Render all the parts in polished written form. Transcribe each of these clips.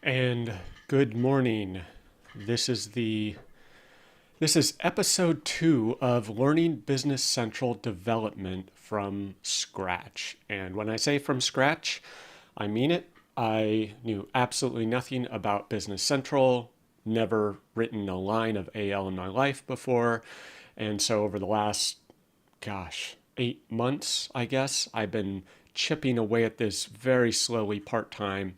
And good morning. This is episode 2 of Learning Business Central Development from scratch. And when I say from scratch, I mean it. I knew absolutely nothing about Business Central, never written a line of AL in my life before. And so over the last, 8 months, I guess, I've been chipping away at this very slowly part-time.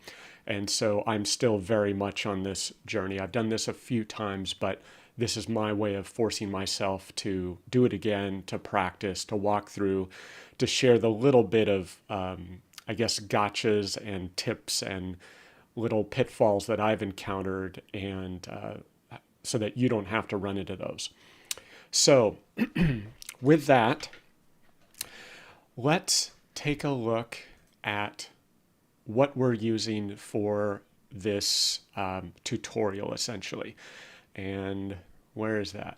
And so I'm still very much on this journey. I've done this a few times, but this is my way of forcing myself to do it again, to practice, to walk through, to share the little bit of, gotchas and tips and little pitfalls that I've encountered, and so that you don't have to run into those. So with that, let's take a look at what we're using for this tutorial, essentially. And where is that?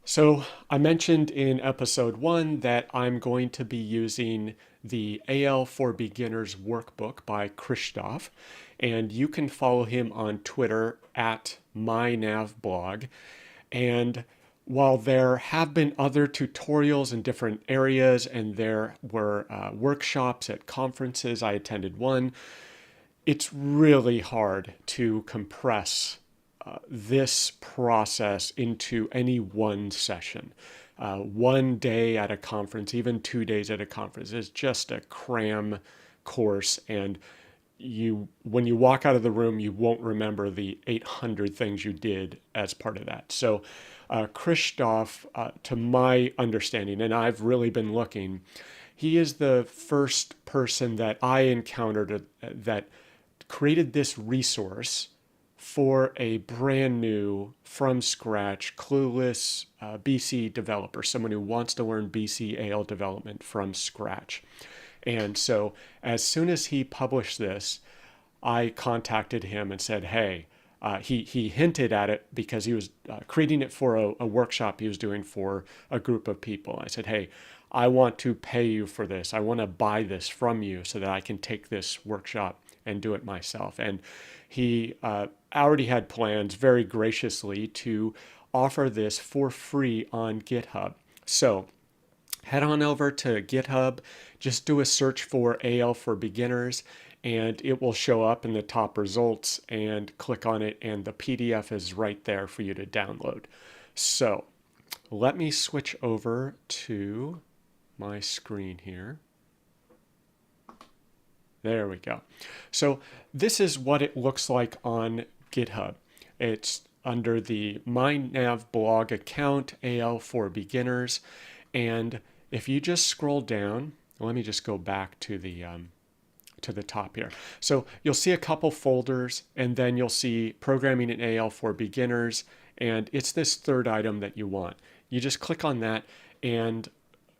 So I mentioned in episode 1 that I'm going to be using the AL for Beginners Workbook by Christoph, and you can follow him on Twitter at mynavblog. And while there have been other tutorials in different areas, and there were workshops at conferences, I attended one, it's really hard to compress this process into any one session. One day at a conference, even 2 days at a conference, is just a cram course, and when you walk out of the room, you won't remember the 800 things you did as part of that. So Christoph, to my understanding, and I've really been looking, he is the first person that I encountered that created this resource for a brand new, from scratch, clueless BC developer, someone who wants to learn BC AL development from scratch. And so as soon as he published this, I contacted him and said, hey, he hinted at it because he was creating it for a workshop he was doing for a group of people. I said, hey, I want to pay you for this. I want to buy this from you so that I can take this workshop and do it myself. And he already had plans very graciously to offer this for free on GitHub. So head on over to GitHub, just do a search for AL for Beginners, and it will show up in the top results, and click on it, and the PDF is right there for you to download. So let me switch over to my screen here. There we go. So this is what it looks like on GitHub. It's under the mynavblog account, AL for Beginners. And if you just scroll down, let me just go back to the top here. So you'll see a couple folders, and then you'll see Programming in AL for Beginners, and it's this third item that you want. You just click on that, and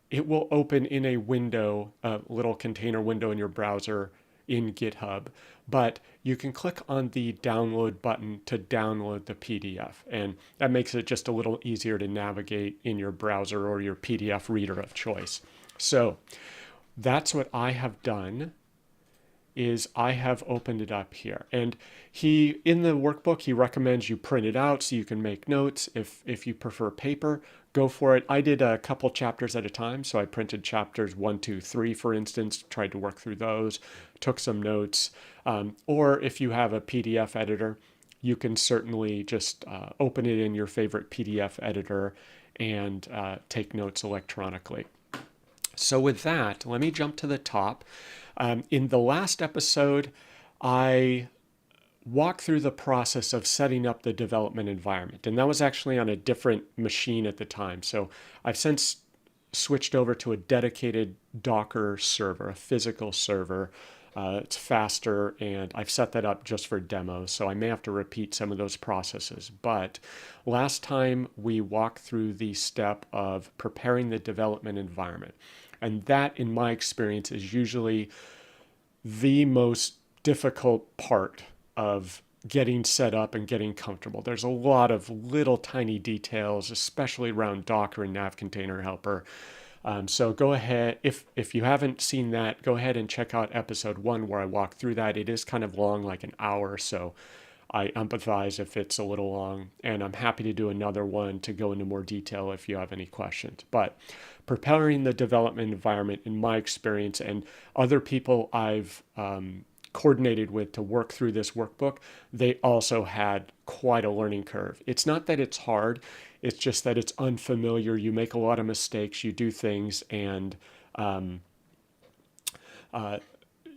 it will open in a window, a little container window in your browser in GitHub. But you can click on the download button to download the PDF. And that makes it just a little easier to navigate in your browser or your PDF reader of choice. So that's what I have done, is I have opened it up here. And in the workbook, he recommends you print it out so you can make notes. If you prefer paper, go for it. I did a couple chapters at a time. So I printed chapters 1, 2, 3, for instance, tried to work through those, took some notes. Or if you have a PDF editor, you can certainly just open it in your favorite PDF editor and take notes electronically. So with that, let me jump to the top. In the last episode, I walked through the process of setting up the development environment, and that was actually on a different machine at the time. So I've since switched over to a dedicated Docker server, a physical server. It's faster, and I've set that up just for demos, so I may have to repeat some of those processes. But last time we walked through the step of preparing the development environment. And that, in my experience, is usually the most difficult part of getting set up and getting comfortable. There's a lot of little tiny details, especially around Docker and Nav Container Helper, So go ahead, if you haven't seen that, go ahead and check out episode 1 where I walk through that. It is kind of long, like an hour, so I empathize if it's a little long, and I'm happy to do another one to go into more detail if you have any questions. But preparing the development environment, in my experience, and other people I've coordinated with to work through this workbook, they also had quite a learning curve. It's not that it's hard, it's just that it's unfamiliar. You make a lot of mistakes, you do things, and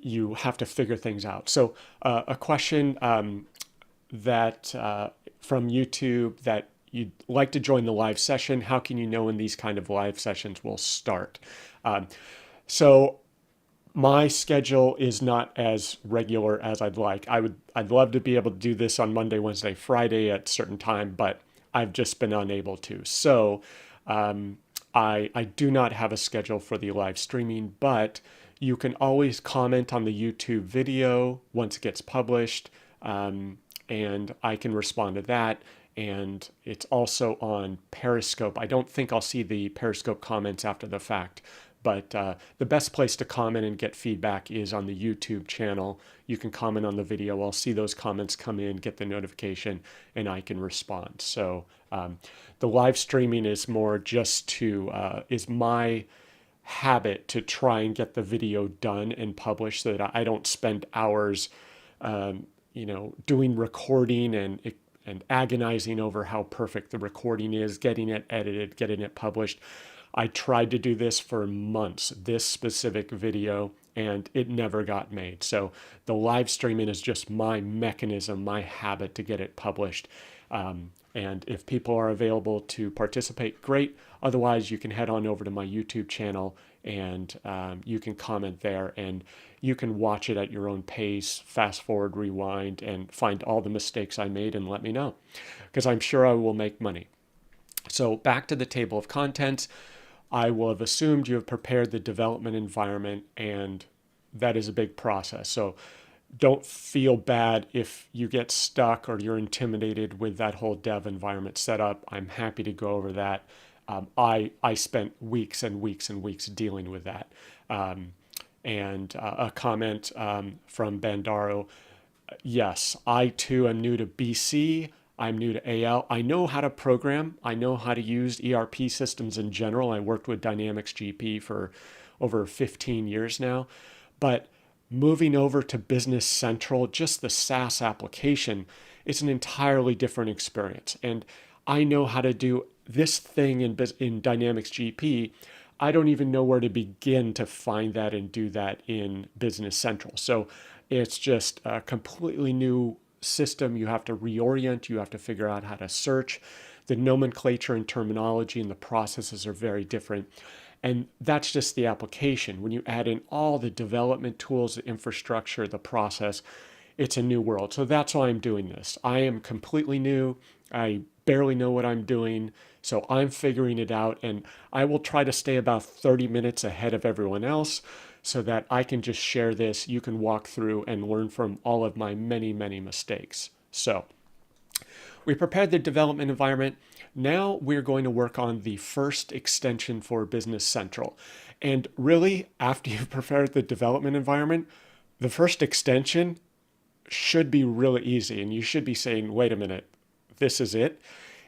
you have to figure things out. So a question that from YouTube that you'd like to join the live session, how can you know when these kind of live sessions will start? So my schedule is not as regular as I'd like. I'd love to be able to do this on Monday, Wednesday, Friday at a certain time, but I've just been unable to. So I do not have a schedule for the live streaming, but you can always comment on the YouTube video once it gets published, and I can respond to that. And it's also on Periscope. I don't think I'll see the Periscope comments after the fact, but the best place to comment and get feedback is on the YouTube channel. You can comment on the video. I'll see those comments come in, get the notification, and I can respond. So the live streaming is more just is my habit to try and get the video done and published so that I don't spend hours, doing recording and agonizing over how perfect the recording is, getting it edited, getting it published. I tried to do this for months, this specific video, and it never got made. So the live streaming is just my mechanism, my habit to get it published. And if people are available to participate, great. Otherwise, you can head on over to my YouTube channel and you can comment there, and you can watch it at your own pace, fast forward, rewind, and find all the mistakes I made and let me know, because I'm sure I will make money. So back to the table of contents. I will have assumed you have prepared the development environment, and that is a big process. So don't feel bad if you get stuck or you're intimidated with that whole dev environment setup. I'm happy to go over that. I spent weeks and weeks and weeks dealing with that. And a comment from Bandaro. Yes, I too am new to BC. I'm new to AL. I know how to program. I know how to use ERP systems in general. I worked with Dynamics GP for over 15 years now. But moving over to Business Central, just the SaaS application, it's an entirely different experience. And I know how to do this thing in Dynamics GP. I don't even know where to begin to find that and do that in Business Central. So it's just a completely new system. You have to reorient, you have to figure out how to search. The nomenclature and terminology and the processes are very different. And that's just the application. When you add in all the development tools, the infrastructure, the process, it's a new world. So that's why I'm doing this. I am completely new. I barely know what I'm doing. So I'm figuring it out, and I will try to stay about 30 minutes ahead of everyone else so that I can just share this. You can walk through and learn from all of my many, many mistakes. So we prepared the development environment. Now we're going to work on the first extension for Business Central. And really, after you've prepared the development environment, the first extension should be really easy. And you should be saying, wait a minute, this is it.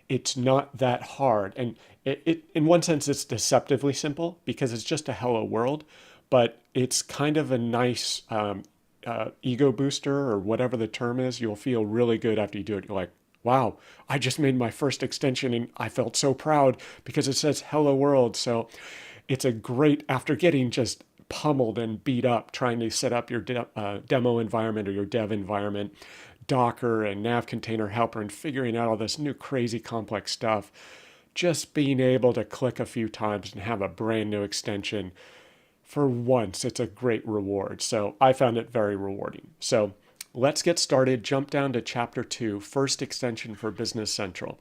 It's not that hard. And it in one sense, it's deceptively simple because it's just a hello world, but it's kind of a nice ego booster, or whatever the term is. You'll feel really good after you do it. You're like, wow, I just made my first extension and I felt so proud because it says hello world. So it's a great, after getting just pummeled and beat up trying to set up your demo environment or your dev environment, Docker and Nav Container Helper, and figuring out all this new crazy complex stuff, just being able to click a few times and have a brand new extension for once, it's a great reward. So I found it very rewarding. So let's get started. Jump down to Chapter 2, first extension for Business Central.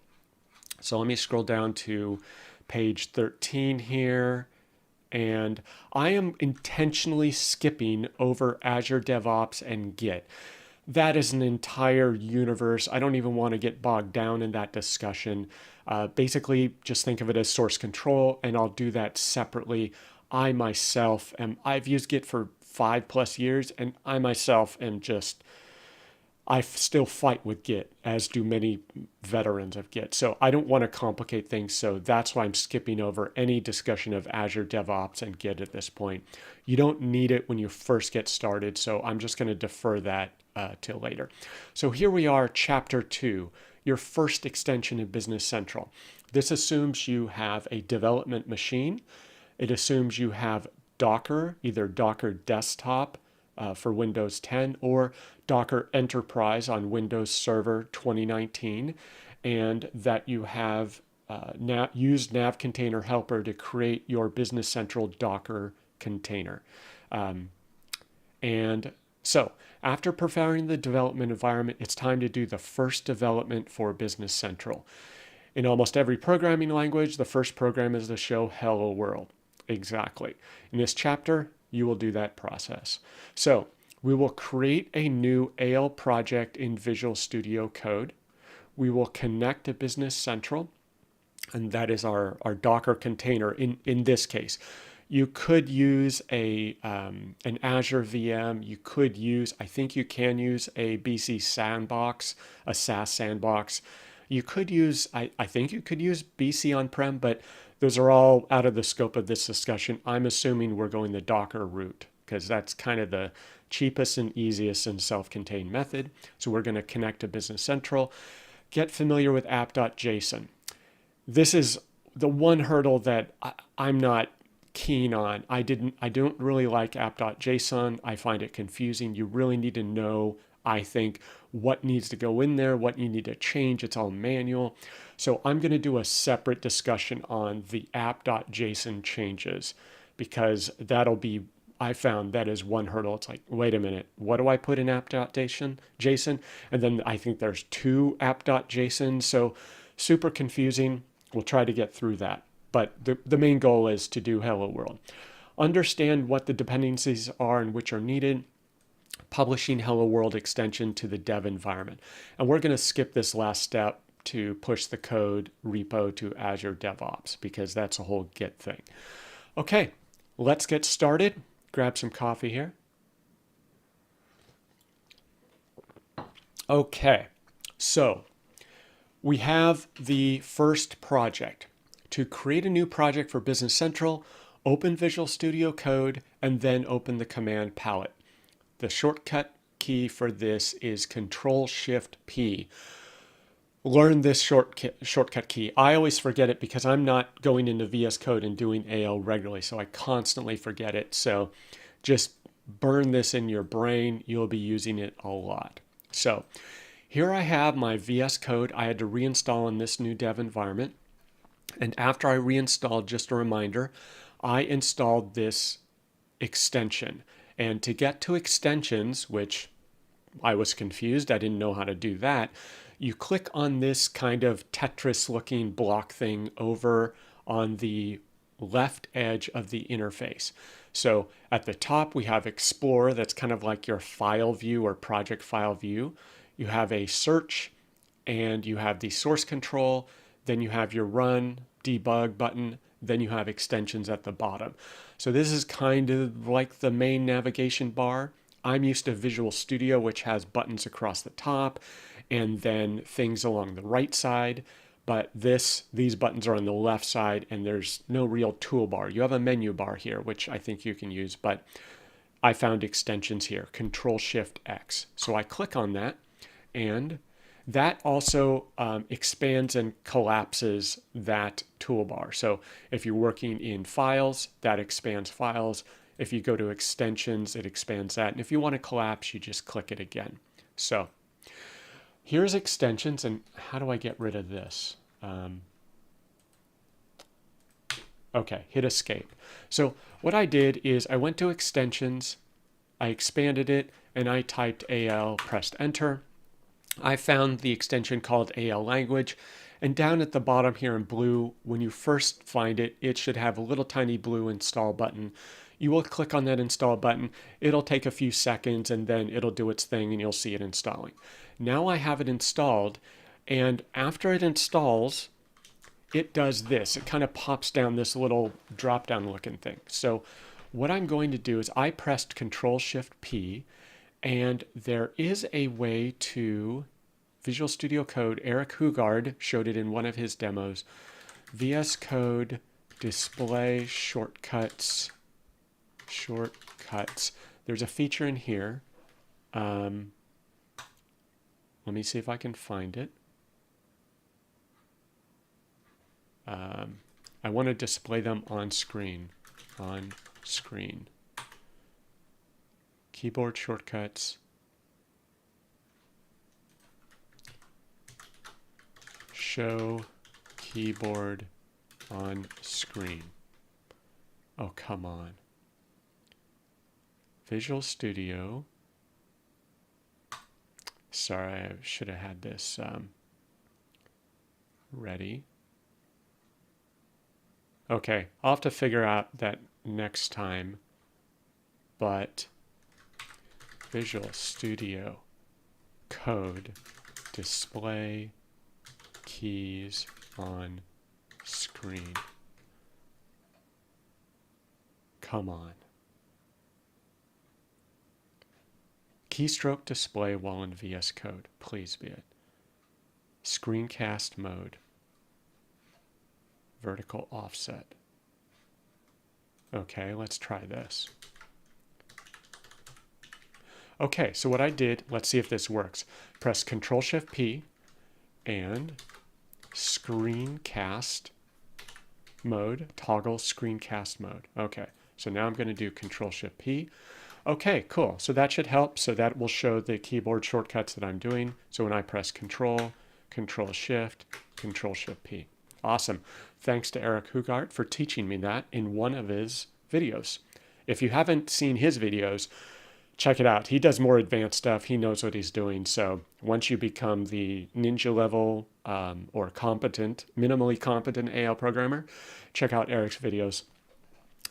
So let me scroll down to page 13 here. And I am intentionally skipping over Azure DevOps and Git. That is an entire universe. I don't even want to get bogged down in that discussion. Basically, just think of it as source control, and I'll do that separately. I've used Git for 5+ years, and I myself am I still fight with Git, as do many veterans of Git. So I don't want to complicate things. So that's why I'm skipping over any discussion of Azure DevOps and Git at this point. You don't need it when you first get started. So I'm just going to defer that till later. So here we are, Chapter 2, your first extension in Business Central. This assumes you have a development machine. It assumes you have Docker, either Docker Desktop for Windows 10 or Docker Enterprise on Windows Server 2019, and that you have used Nav Container Helper to create your Business Central Docker container. And so after preparing the development environment, it's time to do the first development for Business Central. In almost every programming language, the first program is to show hello world. Exactly. In this chapter, you will do that process. So we will create a new AL project in Visual Studio Code. We will connect to Business Central, and that is our Docker container in this case. You could use an Azure VM. You could use, I think you can use a BC sandbox, a SaaS sandbox. You could use, I think you could use BC on-prem, but those are all out of the scope of this discussion. I'm assuming we're going the Docker route because that's kind of the cheapest and easiest and self-contained method. So we're going to connect to Business Central. Get familiar with app.json. This is the one hurdle that I'm not keen on. I don't really like app.json. I find it confusing. You really need to know, I think, what needs to go in there, what you need to change. It's all manual. So I'm going to do a separate discussion on the app.json changes because I found that is one hurdle. It's like, wait a minute, what do I put in app.json? And then I think there's 2 app.json. So super confusing. We'll try to get through that. But the main goal is to do hello world. Understand what the dependencies are and which are needed. Publishing hello world extension to the dev environment. And we're going to skip this last step to push the code repo to Azure DevOps because that's a whole Git thing. Okay, let's get started. Grab some coffee here. Okay, so we have the first project. To create a new project for Business Central, open Visual Studio Code and then open the command palette. The shortcut key for this is CTRL+SHIFT+P. Learn this shortcut key. I always forget it because I'm not going into VS Code and doing AL regularly, so I constantly forget it. So just burn this in your brain. You'll be using it a lot. So here I have my VS Code. I had to reinstall in this new dev environment. And after I reinstalled, just a reminder, I installed this extension. And to get to extensions, which I was confused, I didn't know how to do that, you click on this kind of Tetris looking block thing over on the left edge of the interface. So at the top we have Explore, that's kind of like your file view or project file view. You have a search and you have the source control, then you have your run, debug button, then you have extensions at the bottom. So this is kind of like the main navigation bar. I'm used to Visual Studio, which has buttons across the top and then things along the right side. But these buttons are on the left side and there's no real toolbar. You have a menu bar here, which I think you can use, but I found extensions here, CTRL+SHIFT+X. So I click on that and that also expands and collapses that toolbar. So if you're working in files, that expands files. If you go to extensions, it expands that. And if you want to collapse, you just click it again. So here's extensions. And how do I get rid of this? Okay, hit escape. So what I did is I went to extensions, I expanded it, and I typed AL, pressed enter. I found the extension called AL language, and down at the bottom here in blue, when you first find it, it should have a little tiny blue install button. You will click on that install button. It'll take a few seconds and then it'll do its thing and you'll see it installing. Now I have it installed, and after it installs, it does this. It kind of pops down this little drop down looking thing. So what I'm going to do is I pressed Control-Shift-P, and there is a way to Visual Studio Code. Eric Hugard showed it in one of his demos. VS Code display shortcuts. There's a feature in here. Let me see if I can find it. I want to display them on screen. Keyboard shortcuts. Show keyboard on screen. Oh, come on. Visual Studio. Sorry, I should have had this ready. Okay, I'll have to figure out that next time, but Visual Studio Code display keys on screen. Come on. Keystroke display while in VS Code. Please be it. Screencast mode. Vertical offset. Okay, let's try this. Okay, so what I did, let's see if this works. Press Control-Shift-P and screencast mode, toggle screencast mode. Okay, so now I'm going to do Control-Shift-P. Okay, cool. So that should help. So that will show the keyboard shortcuts that I'm doing. So when I press Control, Control-Shift, Control-Shift-P. Awesome. Thanks to Eric Hugart for teaching me that in one of his videos. If you haven't seen his videos, check it out. He does more advanced stuff. He knows what he's doing. So once you become the ninja level or competent, minimally competent AL programmer, check out Eric's videos.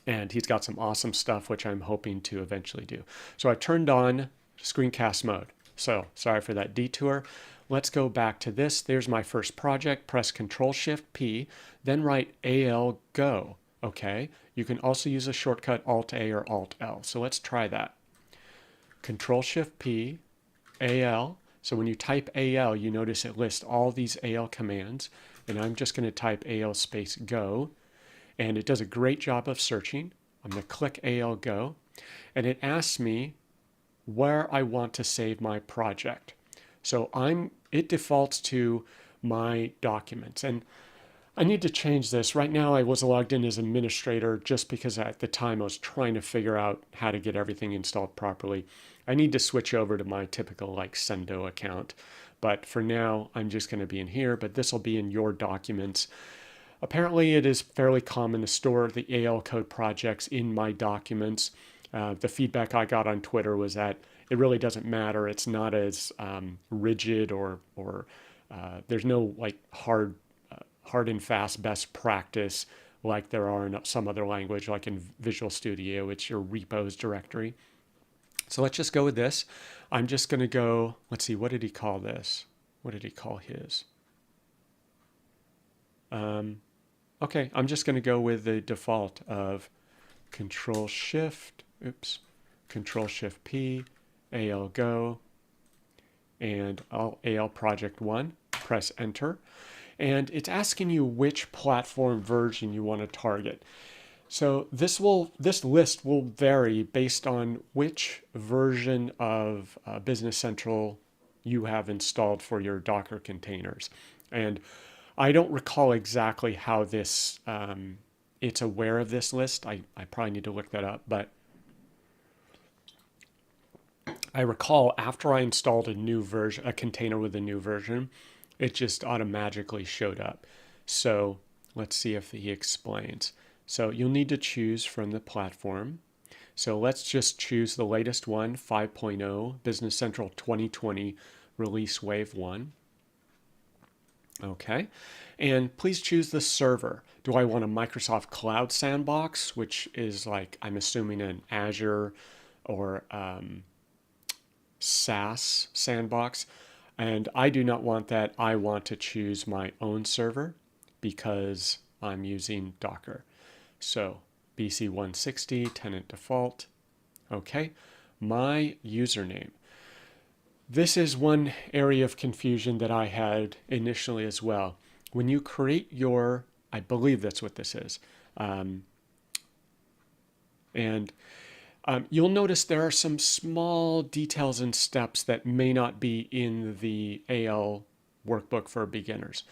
And he's got some awesome stuff, which I'm hoping to eventually do. So I turned on screencast mode. So sorry for that detour. Let's go back to this. There's my first project. Press Control-Shift-P, then write AL go. Okay. You can also use a shortcut Alt-A or Alt-L. So let's try that. Control-Shift-P, AL. So when you type AL, you notice it lists all these AL commands. And I'm just going to type AL space go. And it does a great job of searching. I'm going to click AL go. And it asks me where I want to save my project. So it defaults to my documents. And I need to change this. Right now I was logged in as administrator just because at the time I was trying to figure out how to get everything installed properly. I need to switch over to my typical like Sendo account. But for now, I'm just going to be in here, but this will be in your documents. Apparently it is fairly common to store the AL code projects in my documents. The feedback I got on Twitter was that it really doesn't matter. It's not as rigid or there's no like hard and fast best practice like there are in some other language, like in Visual Studio. It's your repos directory. So let's just go with this. I'm just going to go, let's see, what did he call this? What did he call his? Okay, I'm just going to go with the default of Control-Shift-P, AL go, and AL project 1, press enter. And it's asking you which platform version you want to target. So this list will vary based on which version of Business Central you have installed for your Docker containers. And I don't recall exactly how this, it's aware of this list. I probably need to look that up, but I recall after I installed a new version, a container with a new version, it just automatically showed up. So let's see if he explains. So you'll need to choose from the platform. So let's just choose the latest one, 5.0, Business Central 2020, Release Wave 1. Okay, and please choose the server. Do I want a Microsoft Cloud Sandbox, which is like, I'm assuming an Azure or SaaS sandbox? And I do not want that. I want to choose my own server because I'm using Docker. So BC160, tenant default. Okay, my username. This is one area of confusion that I had initially as well. When you create your, I believe that's what this is, you'll notice there are some small details and steps that may not be in the AL workbook for beginners.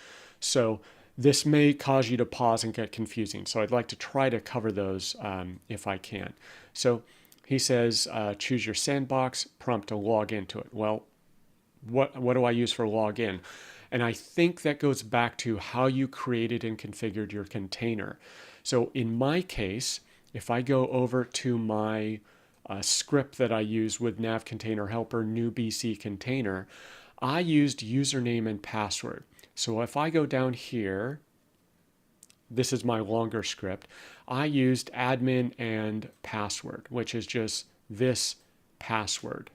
So this may cause you to pause and get confusing. So I'd like to try to cover those if I can. So he says, choose your sandbox, prompt to log into it. Well, what do I use for login? And I think that goes back to how you created and configured your container. So in my case, if I go over to my script that I use with nav container helper new BC container, I used username and password. So if I go down here, this is my longer script, I used admin and password, which is just this password.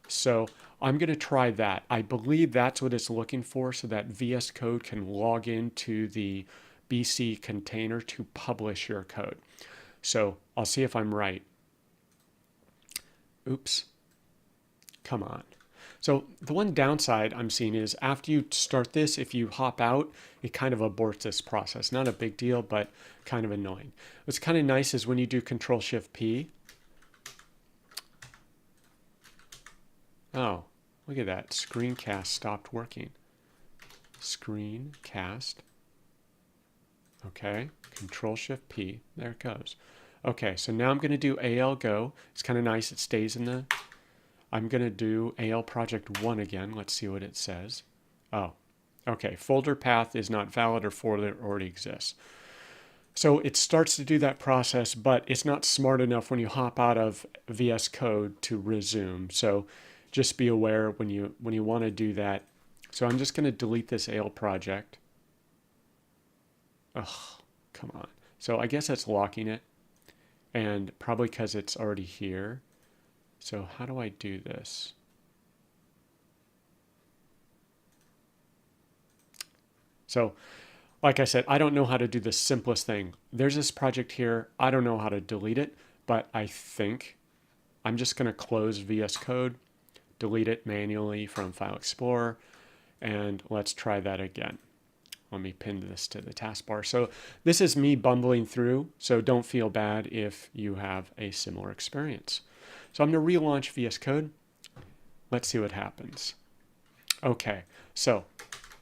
So I'm going to try that. I believe that's what it's looking for, so that VS Code can log into the BC container to publish your code. So I'll see if I'm right. Oops. Come on. So the one downside I'm seeing is after you start this, if you hop out, it kind of aborts this process. Not a big deal, but kind of annoying. What's kind of nice is when you do CTRL+SHIFT+P. Oh, look at that. Screencast stopped working. Screencast. Okay, CTRL+SHIFT+P. There it goes. Okay, so now I'm going to do AL go. It's kind of nice. It stays in the... I'm going to do AL project 1 again. Let's see what it says. Oh, okay. Folder path is not valid or folder already exists. So it starts to do that process, but it's not smart enough when you hop out of VS Code to resume. So just be aware when you want to do that. So I'm just going to delete this AL project. Oh, come on. So I guess that's locking it, and probably because it's already here. So how do I do this? So like I said, I don't know how to do the simplest thing. There's this project here. I don't know how to delete it, but I think I'm just going to close VS Code, delete it manually from File Explorer, and let's try that again. Let me pin this to the taskbar. So this is me bumbling through, so don't feel bad if you have a similar experience. So I'm going to relaunch VS Code. Let's see what happens. Okay, so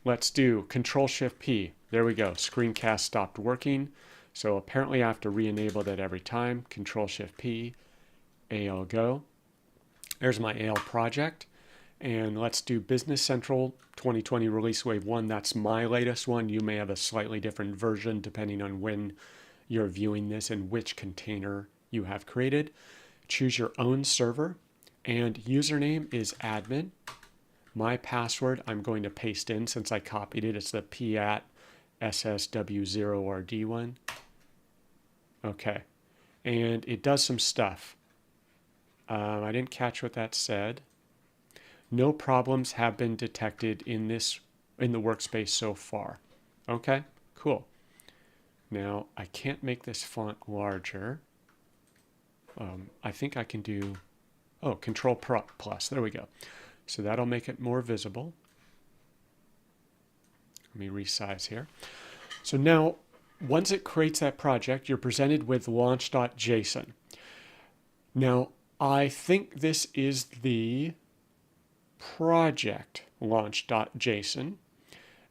let's do CTRL+SHIFT+P. There we go. Screencast stopped working. So apparently I have to re-enable that every time. CTRL+SHIFT+P, AL go. There's my AL project. And let's do Business Central 2020 Release Wave 1. That's my latest one. You may have a slightly different version depending on when you're viewing this and which container you have created. Choose your own server, and username is admin. My password I'm going to paste in since I copied it. It's the p@ssw0rd1. Okay, and it does some stuff. I didn't catch what that said. No problems have been detected in the workspace so far. Okay, cool. Now I can't make this font larger. I think I can do, Control+. There we go. So that'll make it more visible. Let me resize here. So now, once it creates that project, you're presented with launch.json. Now, I think this is the project launch.json,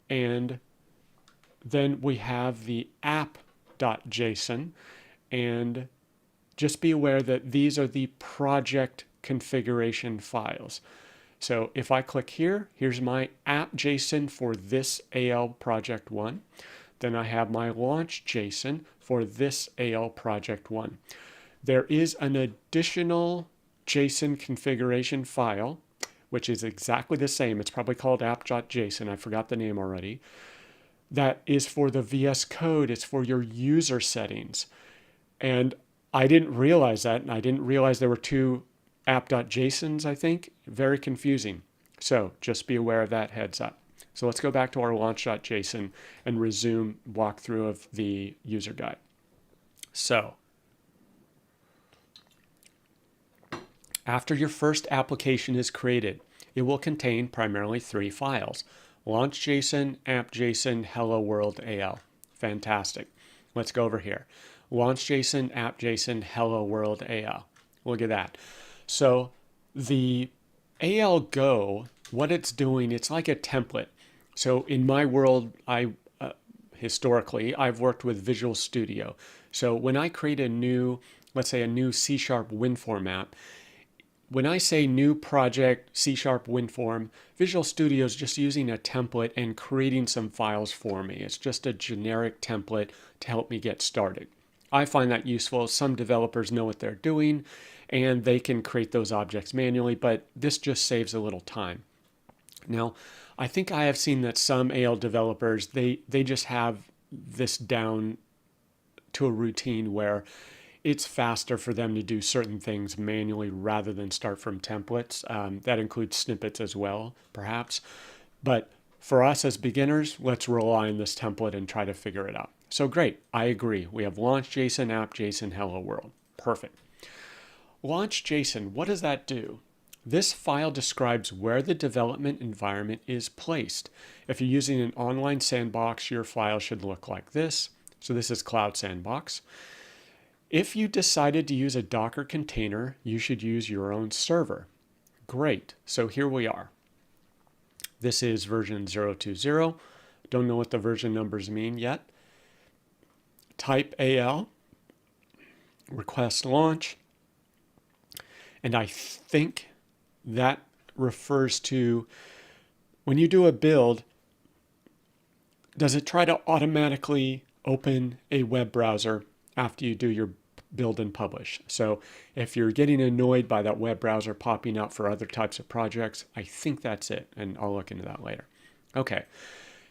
and then we have the app.json, and just be aware that these are the project configuration files. So if I click here, here's my app.json for this AL project 1. Then I have my launch.json for this AL project 1. There is an additional JSON configuration file, which is exactly the same. It's probably called app.json. I forgot the name already. That is for the VS Code. It's for your user settings. And I didn't realize that, and I didn't realize there were two app.jsons, I think. Very confusing. So just be aware of that, heads up. So let's go back to our launch.json and resume walkthrough of the user guide. So after your first application is created, it will contain primarily 3 files: launch.json, app.json, hello world AL. Fantastic. Let's go over here. Launch.json, app.json, hello world AL. Look at that. So the AL Go, what it's doing, it's like a template. So in my world, historically, I've worked with Visual Studio. So when I create a new, let's say a new C# WinForm app, when I say new project, C# WinForm, Visual Studio is just using a template and creating some files for me. It's just a generic template to help me get started. I find that useful. Some developers know what they're doing and they can create those objects manually, but this just saves a little time. Now, I think I have seen that some AL developers, they just have this down to a routine where it's faster for them to do certain things manually rather than start from templates. That includes snippets as well, perhaps. But for us as beginners, let's rely on this template and try to figure it out. So great, I agree. We have launch.json, app.json, hello world. Perfect. Launch.json, what does that do? This file describes where the development environment is placed. If you're using an online sandbox, your file should look like this. So this is Cloud Sandbox. If you decided to use a Docker container, you should use your own server. Great. So here we are. This is version 0.20. Don't know what the version numbers mean yet. Type AL, request launch, and I think that refers to when you do a build, does it try to automatically open a web browser after you do your build and publish? So if you're getting annoyed by that web browser popping up for other types of projects, I think that's it, and I'll look into that later. Okay,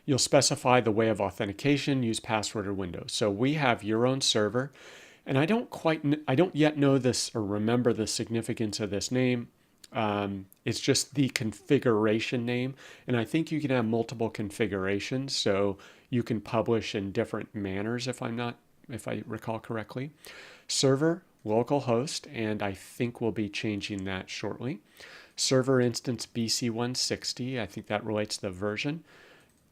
you'll specify the way of authentication, use password or Windows. So we have your own server, and I don't yet know this or remember the significance of this name. It's just the configuration name, and I think you can have multiple configurations, so you can publish in different manners if I recall correctly. Server, localhost, and I think we'll be changing that shortly. ServerInstance BC160, I think that relates to the version.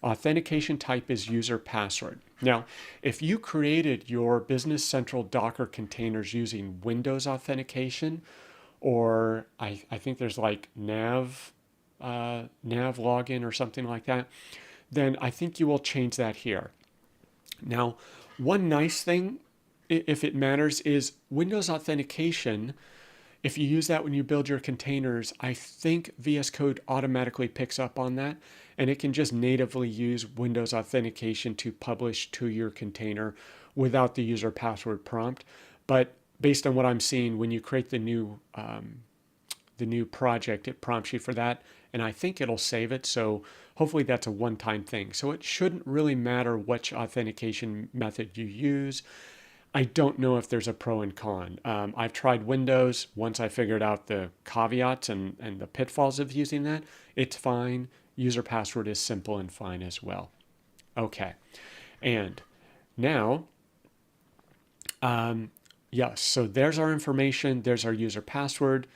Authentication type is user password. Now, if you created your Business Central Docker containers using Windows authentication, or I think there's like nav login or something like that, then I think you will change that here. Now, one nice thing, if it matters, is Windows authentication. If you use that when you build your containers, I think VS Code automatically picks up on that, and it can just natively use Windows authentication to publish to your container without the user password prompt. But based on what I'm seeing, when you create the new project, it prompts you for that, and I think it'll save it. So hopefully that's a one-time thing. So it shouldn't really matter which authentication method you use. I don't know if there's a pro and con. I've tried Windows. Once I figured out the caveats and the pitfalls of using that, it's fine. User password is simple and fine as well. Okay, and now, yes, so there's our information. There's our user password.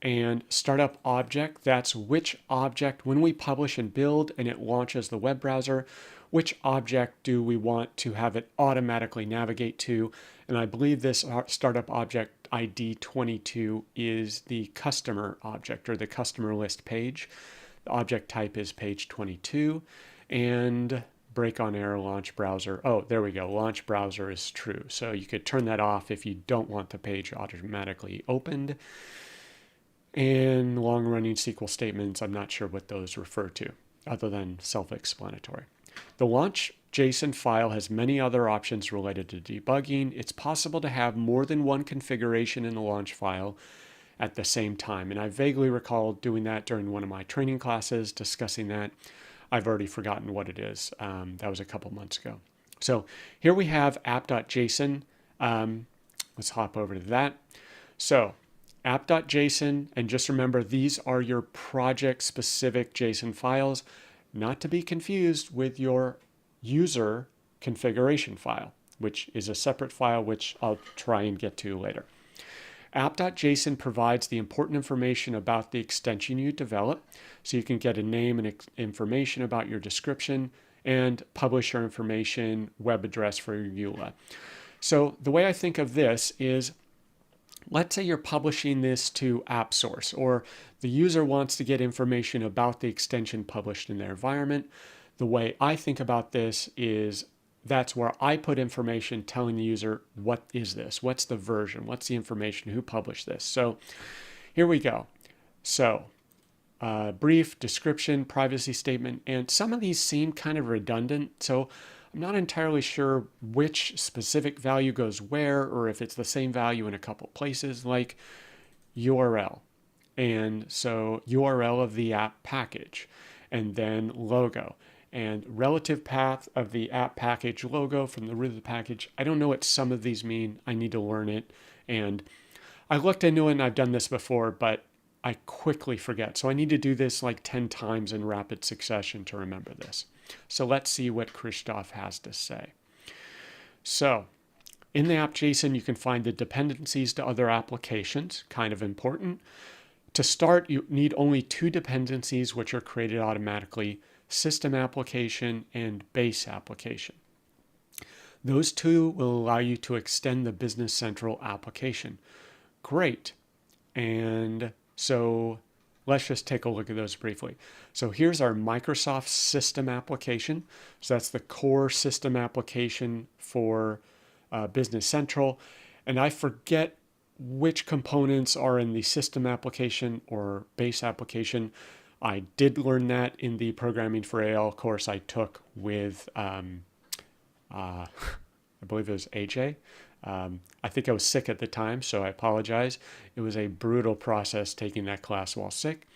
And startup object, that's which object, when we publish and build and it launches the web browser, which object do we want to have it automatically navigate to? And I believe this startup object ID 22 is the customer object or the customer list page. The object type is page 22, and break on error launch browser. Oh, there we go. Launch browser is true. So you could turn that off if you don't want the page automatically opened. And long-running SQL statements, I'm not sure what those refer to, other than self-explanatory. The launch.json file has many other options related to debugging. It's possible to have more than one configuration in the launch file at the same time. And I vaguely recall doing that during one of my training classes, discussing that. I've already forgotten what it is. That was a couple months ago. So here we have app.json. Let's hop over to that. So app.json, and just remember, these are your project-specific JSON files. not to be confused with your user configuration file, which is a separate file which I'll try and get to later. App.json provides the important information about the extension you develop, so you can get a name and information about your description and publisher information, web address for your EULA. So the way I think of this is, let's say you're publishing this to AppSource, or the user wants to get information about the extension published in their environment. The way I think about this is that's where I put information telling the user, what is this? What's the version? What's the information? Who published this? So here we go. So brief, description, privacy statement, and some of these seem kind of redundant. So I'm not entirely sure which specific value goes where, or if it's the same value in a couple places, like URL. And so URL of the app package, and then logo, and relative path of the app package logo from the root of the package. I don't know what some of these mean. I need to learn it. And I looked into it and I've done this before, but I quickly forget. So I need to do this like 10 times in rapid succession to remember this. So let's see what Christoph has to say. So in the app.json, you can find the dependencies to other applications, kind of important. To start, you need only 2 dependencies, which are created automatically: system application and base application. Those 2 will allow you to extend the Business Central application. Great. And so let's just take a look at those briefly. So here's our Microsoft system application. So that's the core system application for Business Central. And I forget which components are in the system application or base application. I did learn that in the Programming for AL course I took with, I believe it was AJ. I think I was sick at the time, so I apologize. It was a brutal process taking that class while sick.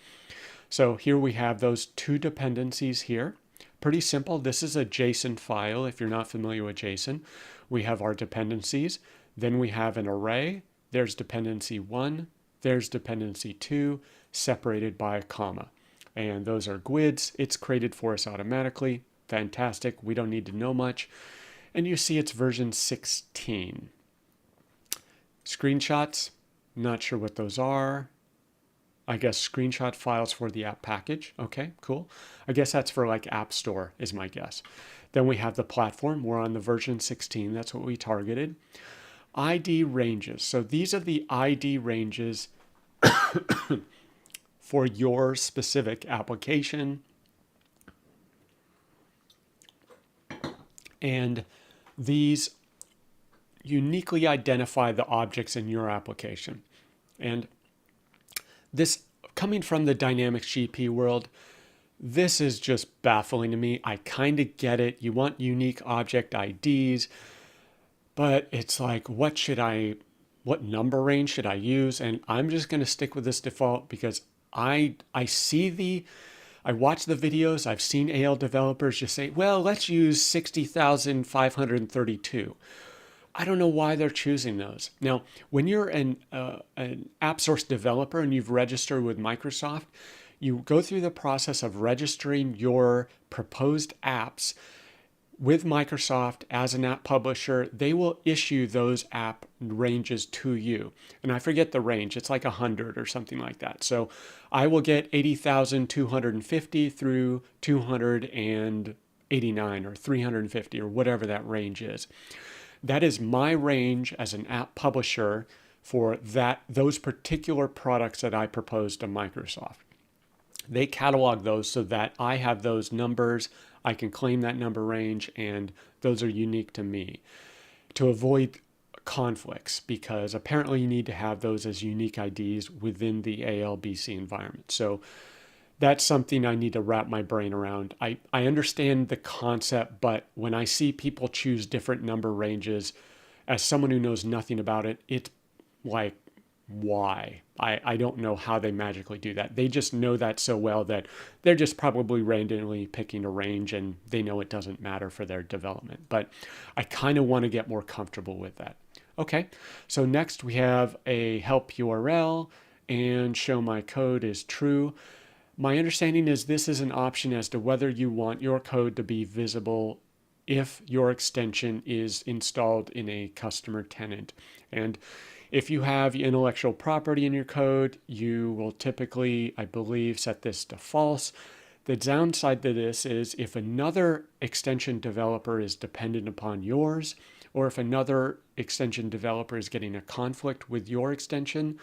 So here we have those 2 dependencies here. Pretty simple. This is a JSON file if you're not familiar with JSON. We have our dependencies. Then we have an array. There's dependency 1. There's dependency 2, separated by a comma. And those are GUIDs. It's created for us automatically. Fantastic. We don't need to know much. And you see it's version 16. Screenshots, not sure what those are. I guess screenshot files for the app package. Okay, cool. I guess that's for like App Store is my guess. Then we have the platform. We're on the version 16. That's what we targeted. ID ranges. So these are the ID ranges for your specific application. And these uniquely identify the objects in your application. And this, coming from the Dynamics GP world, this is just baffling to me. I kind of get it. You want unique object IDs, but it's like, what number range should I use? And I'm just going to stick with this default because I watch the videos. I've seen AL developers just say, well, let's use 60,532. I don't know why they're choosing those. Now, when you're an AppSource developer and you've registered with Microsoft, you go through the process of registering your proposed apps with Microsoft as an app publisher. They will issue those app ranges to you. And I forget the range. It's like 100 or something like that. So I will get 80,250 through 289 or 350 or whatever that range is. That is my range as an app publisher for those particular products that I propose to Microsoft. They catalog those so that I have those numbers. I can claim that number range, and those are unique to me to avoid conflicts, because apparently you need to have those as unique IDs within the ALBC environment. So that's something I need to wrap my brain around. I understand the concept, but when I see people choose different number ranges, as someone who knows nothing about it, it's like, why? I don't know how they magically do that. They just know that so well that they're just probably randomly picking a range, and they know it doesn't matter for their development. But I kind of want to get more comfortable with that. Okay, so next we have a help URL and show my code is true. My understanding is this is an option as to whether you want your code to be visible if your extension is installed in a customer tenant. And if you have intellectual property in your code, you will typically, I believe, set this to false. The downside to this is if another extension developer is dependent upon yours, or if another extension developer is getting a conflict with your extension,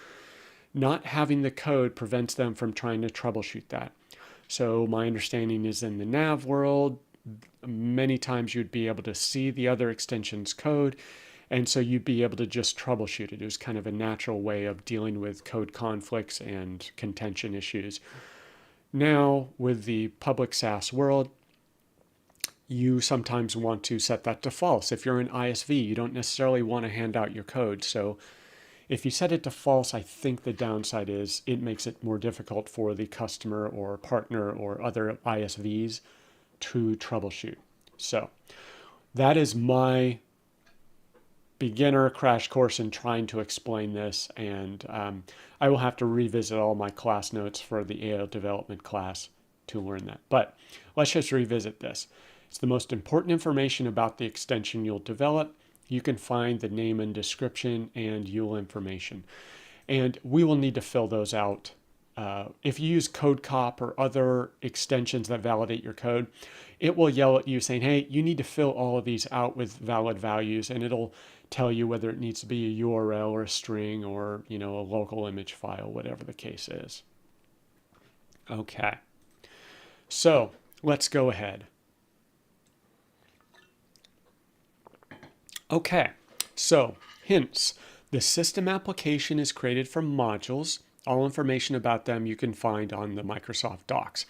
not having the code prevents them from trying to troubleshoot that. So my understanding is in the nav world, many times you'd be able to see the other extension's code, and so you'd be able to just troubleshoot it. It was kind of a natural way of dealing with code conflicts and contention issues. Now, with the public SaaS world, you sometimes want to set that to false. If you're an ISV, you don't necessarily want to hand out your code. So if you set it to false, I think the downside is it makes it more difficult for the customer or partner or other ISVs to troubleshoot. So that is my beginner crash course in trying to explain this, and I will have to revisit all my class notes for the AO development class to learn that. But let's just revisit this. It's the most important information about the extension you'll develop. You can find the name and description and UL information. And we will need to fill those out. If you use CodeCop or other extensions that validate your code, it will yell at you saying, hey, you need to fill all of these out with valid values, and it'll tell you whether it needs to be a URL or a string or, a local image file, whatever the case is. Okay, so let's go ahead. Okay, so hints. The system application is created from modules. All information about them you can find on the Microsoft Docs.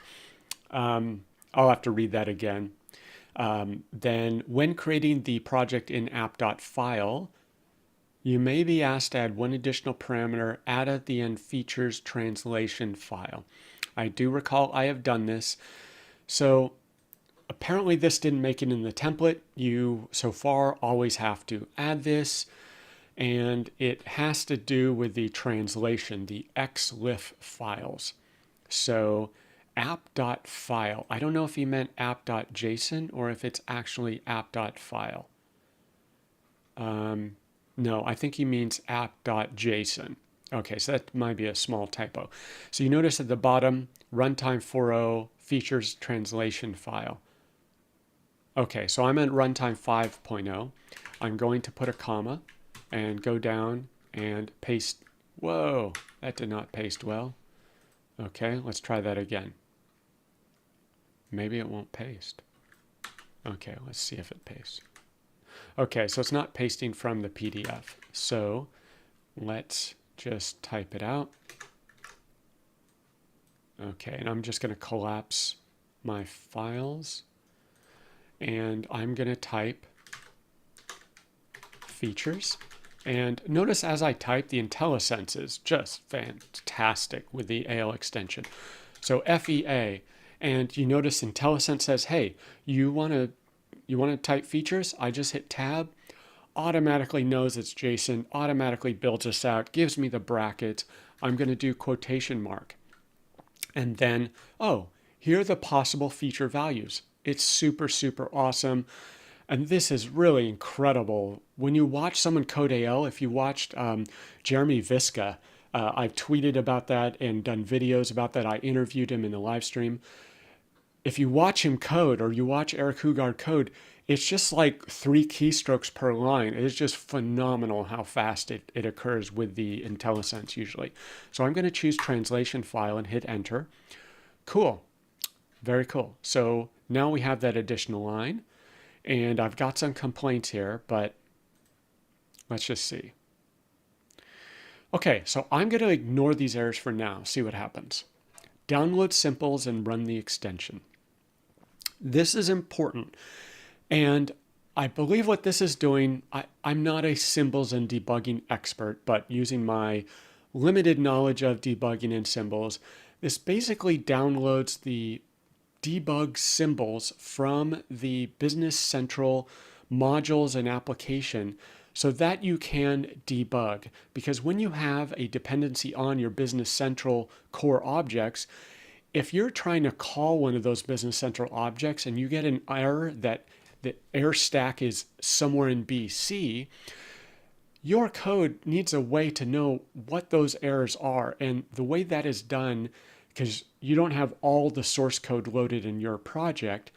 I'll have to read that again. Then when creating the project in app.file, you may be asked to add one additional parameter, add at the end features translation file. I do recall I have done this. So apparently this didn't make it in the template. You so far always have to add this, and it has to do with the translation, the xlif files. So app.file. I don't know if he meant app.json or if it's actually app.file. No, I think he means app.json. Okay, so that might be a small typo. So you notice at the bottom, runtime 4.0 features translation file. Okay, so I'm at runtime 5.0. I'm going to put a comma and go down and paste. Whoa, that did not paste well. Okay, let's try that again. Maybe it won't paste. Okay, let's see if it pastes. Okay, so it's not pasting from the PDF. So let's just type it out. Okay, and I'm just going to collapse my files. And I'm going to type features. And notice as I type, the IntelliSense is just fantastic with the AL extension. So FEA, and you notice IntelliSense says, hey, you want to type features? I just hit tab, automatically knows it's JSON, automatically builds this out, gives me the brackets. I'm going to do quotation mark. And then, oh, here are the possible feature values. It's super, super awesome. And this is really incredible. When you watch someone code AL, if you watched Jeremy Viska, I've tweeted about that and done videos about that. I interviewed him in the live stream. If you watch him code or you watch Eric Hugard code, it's just like 3 keystrokes per line. It is just phenomenal how fast it occurs with the IntelliSense usually. So I'm going to choose translation file and hit enter. Cool. Very cool. So now we have that additional line. And I've got some complaints here, but let's just see. Okay, so I'm going to ignore these errors for now, see what happens. Download simples and run the extension. This is important. And I believe what this is doing, I'm not a symbols and debugging expert, but using my limited knowledge of debugging and symbols, this basically downloads the debug symbols from the Business Central modules and application so that you can debug. Because when you have a dependency on your Business Central core objects, if you're trying to call one of those Business Central objects and you get an error that the error stack is somewhere in BC, your code needs a way to know what those errors are. And the way that is done, because you don't have all the source code loaded in your project,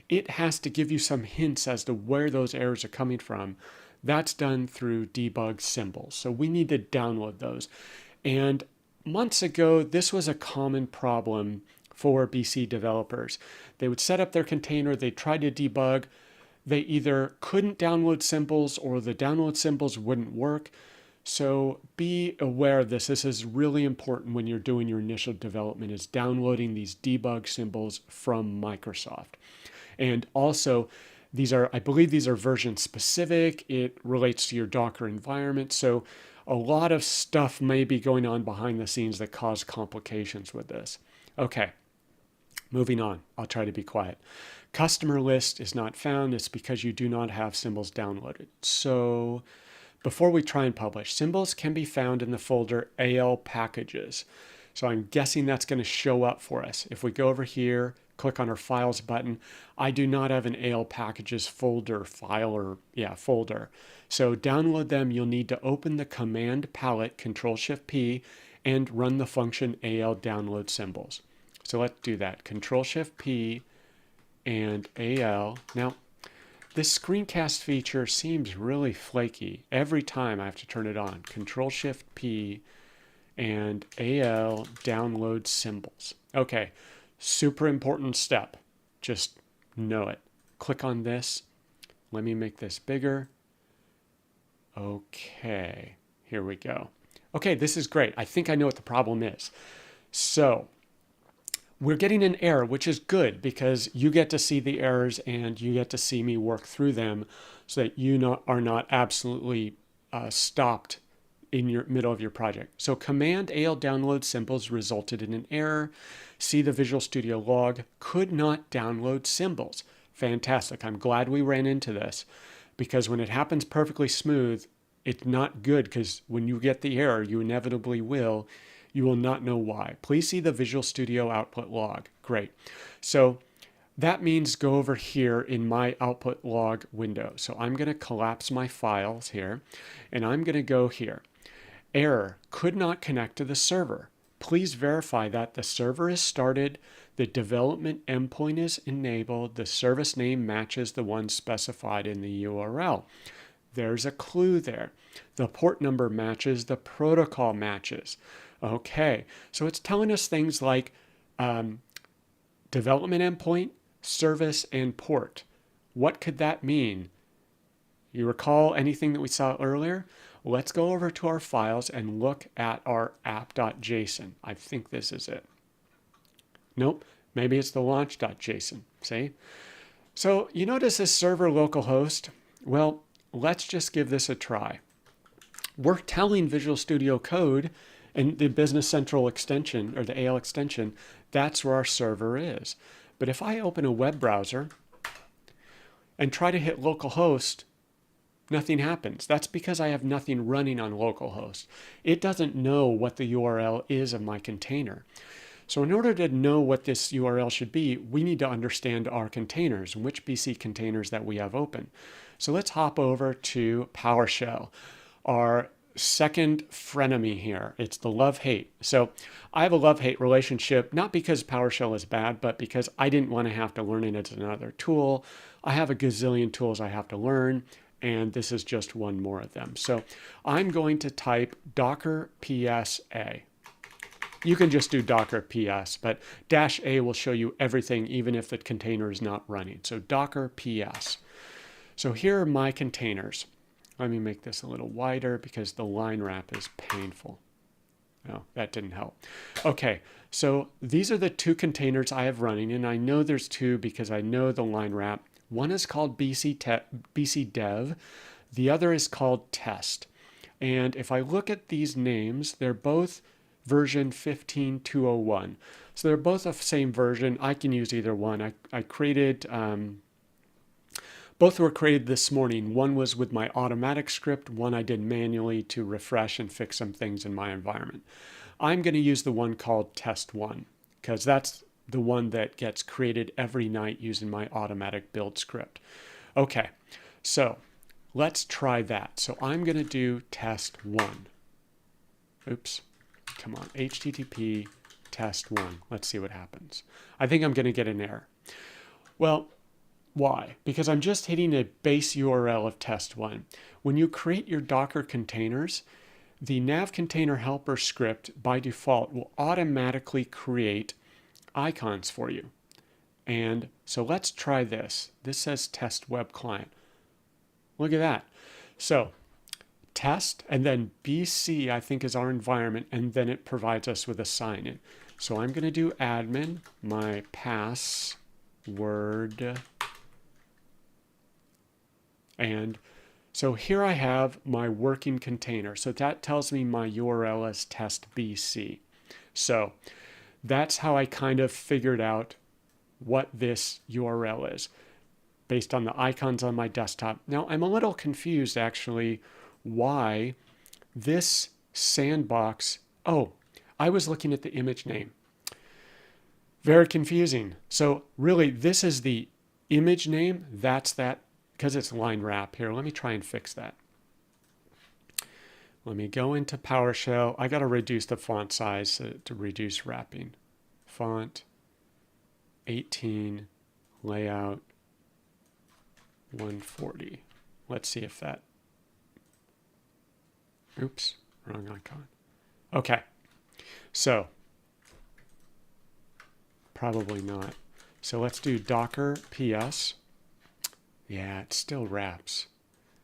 it has to give you some hints as to where those errors are coming from. That's done through debug symbols. So we need to download those. And months ago, this was a common problem for BC developers. They would set up their container, they tried to debug, they either couldn't download symbols or the download symbols wouldn't work. So be aware of this. This is really important when you're doing your initial development, is downloading these debug symbols from Microsoft. And also, I believe these are version specific. It relates to your Docker environment. So a lot of stuff may be going on behind the scenes that cause complications with this. Okay, moving on. I'll try to be quiet. Customer list is not found. It's because you do not have symbols downloaded. So before we try and publish, symbols can be found in the folder AL packages. So I'm guessing that's going to show up for us. If we go over here, click on our files button, I do not have an AL packages folder, folder. So download them. You'll need to open the command palette, CTRL+SHIFT+P, and run the function AL download symbols. So let's do that. CTRL+SHIFT+P and AL. Now, this screencast feature seems really flaky. Every time I have to turn it on. CTRL+SHIFT+P and AL download symbols. Okay, super important step. Just know it. Click on this. Let me make this bigger. Okay, here we go. Okay, this is great. I think I know what the problem is. So we're getting an error, which is good because you get to see the errors and you get to see me work through them so that you are not absolutely stopped in your middle of your project. So command AL download symbols resulted in an error. See the Visual Studio log, could not download symbols. Fantastic. I'm glad we ran into this because when it happens perfectly smooth, it's not good because when you get the error, you inevitably will. You will not know why. Please see the Visual Studio output log. Great. So that means go over here in my output log window. So I'm going to collapse my files here, and I'm going to go here. Error, could not connect to the server. Please verify that the server is started, the development endpoint is enabled, the service name matches the one specified in the URL. There's a clue there. The port number matches, the protocol matches. Okay, so it's telling us things like development endpoint, service, and port. What could that mean? You recall anything that we saw earlier? Let's go over to our files and look at our app.json. I think this is it. Nope, maybe it's the launch.json, see? So you notice this server localhost? Well, let's just give this a try. We're telling Visual Studio Code and the Business Central extension, or the AL extension, that's where our server is. But if I open a web browser and try to hit localhost, nothing happens. That's because I have nothing running on localhost. It doesn't know what the URL is of my container. So in order to know what this URL should be, we need to understand our containers, which BC containers that we have open. So let's hop over to PowerShell, our second frenemy here. It's the love-hate. So I have a love-hate relationship, not because PowerShell is bad, but because I didn't want to have to learn it as another tool. I have a gazillion tools I have to learn, and this is just one more of them. So I'm going to type docker -a. You can just do docker ps, but -a will show you everything even if the container is not running. So docker ps. So here are my containers. Let me make this a little wider because the line wrap is painful. Oh, that didn't help. Okay, so these are the two containers I have running, and I know there's two because I know the line wrap. One is called BC Dev. The other is called Test. And if I look at these names, they're both version 15.201. So they're both the same version. I can use either one. I created... Both were created this morning. One was with my automatic script. One I did manually to refresh and fix some things in my environment. I'm going to use the one called test1. because that's the one that gets created every night using my automatic build script. Okay, so let's try that. So I'm going to do test1. Oops, come on, HTTP test1. Let's see what happens. I think I'm going to get an error. Well, why? Because I'm just hitting a base URL of test1. When you create your Docker containers, the nav container helper script by default will automatically create icons for you. And so let's try this. This says test web client. Look at that. So test and then BC I think is our environment, and then it provides us with a sign in. So I'm going to do admin, my password, and so here I have my working container. So that tells me my URL is test BC. So that's how I kind of figured out what this URL is based on the icons on my desktop. Now I'm a little confused actually why this sandbox, oh, I was looking at the image name. Very confusing. So really this is the image name, that's that, because it's line wrap here. Let me try and fix that. Let me go into PowerShell. I got to reduce the font size to reduce wrapping. Font 18, layout 140. Let's see if that, oops, wrong icon. Okay, so probably not. So let's do Docker PS. Yeah, it still wraps.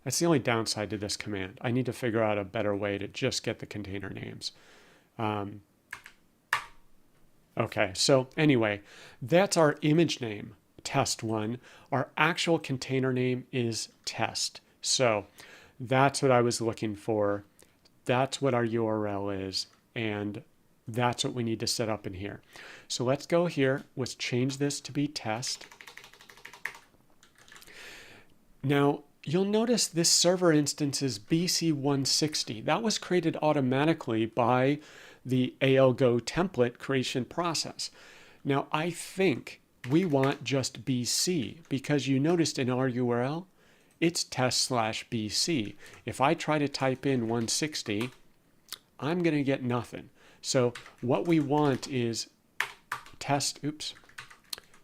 That's the only downside to this command. I need to figure out a better way to just get the container names. Okay, so anyway, that's our image name, test1. Our actual container name is test. So that's what I was looking for. That's what our URL is, and that's what we need to set up in here. So let's go here. Let's change this to be test. Now, you'll notice this server instance is BC160. That was created automatically by the ALGO template creation process. Now, I think we want just BC because you noticed in our URL, it's test/BC. If I try to type in 160, I'm going to get nothing. So what we want is test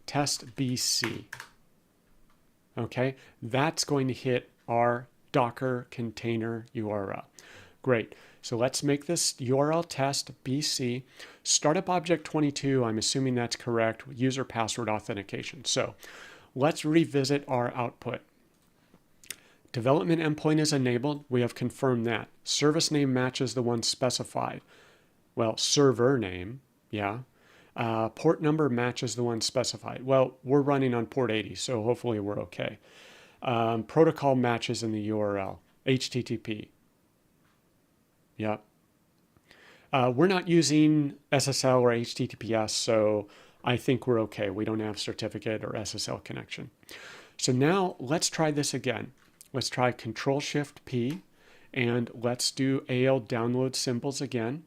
BC. Okay, that's going to hit our Docker container URL. Great. So let's make this URL test BC. Startup object 22, I'm assuming that's correct. User password authentication. So let's revisit our output. Development endpoint is enabled. We have confirmed that. Service name matches the one specified. Well, server name, yeah. Port number matches the one specified. Well, we're running on port 80, so hopefully we're okay. Protocol matches in the URL, HTTP. Yep. We're not using SSL or HTTPS, so I think we're okay. We don't have certificate or SSL connection. So now let's try this again. Let's try CTRL+SHIFT+P, and let's do AL download symbols again.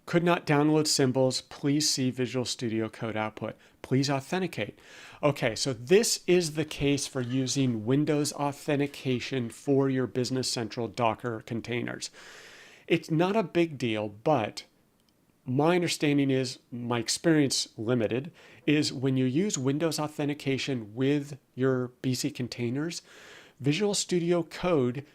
Could not download symbols. Please see Visual Studio Code output. Please authenticate. Okay, so this is the case for using Windows authentication for your Business Central Docker containers. It's not a big deal, but my understanding is, my experience limited, is when you use Windows authentication with your BC containers, Visual Studio Code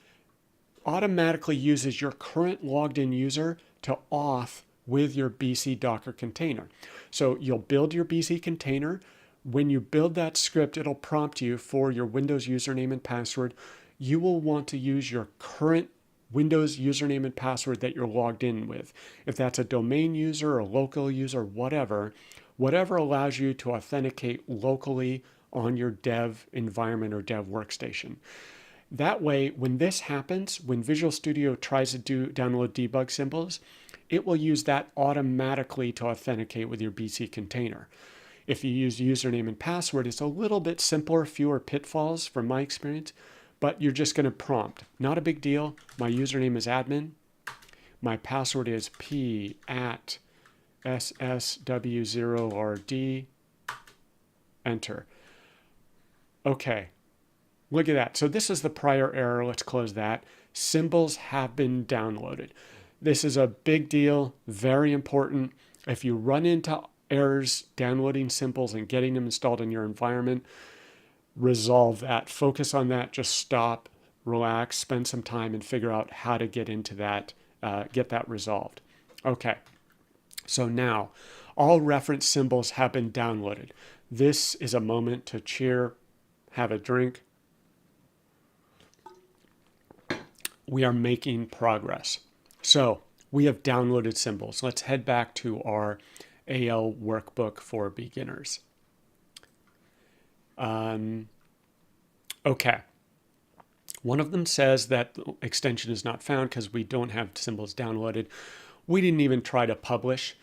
automatically uses your current logged in user to auth with your BC Docker container. So you'll build your BC container. When you build that script, it'll prompt you for your Windows username and password. You will want to use your current Windows username and password that you're logged in with. If that's a domain user, a local user, whatever allows you to authenticate locally on your dev environment or dev workstation. That way, when this happens, when Visual Studio tries to download debug symbols, it will use that automatically to authenticate with your BC container. If you use username and password, it's a little bit simpler, fewer pitfalls from my experience, but you're just going to prompt. Not a big deal. My username is admin. My password is p@ SSW0RD, enter. Okay, look at that. So this is the prior error. Let's close that. Symbols have been downloaded. This is a big deal, very important. If you run into errors downloading symbols and getting them installed in your environment, resolve that. Focus on that. Just stop, relax, spend some time and figure out how to get into that, get that resolved. Okay, so now all reference symbols have been downloaded. This is a moment to cheer, have a drink. We are making progress. So we have downloaded symbols. Let's head back to our AL workbook for beginners. Okay. One of them says that the extension is not found because we don't have symbols downloaded. We didn't even try to publish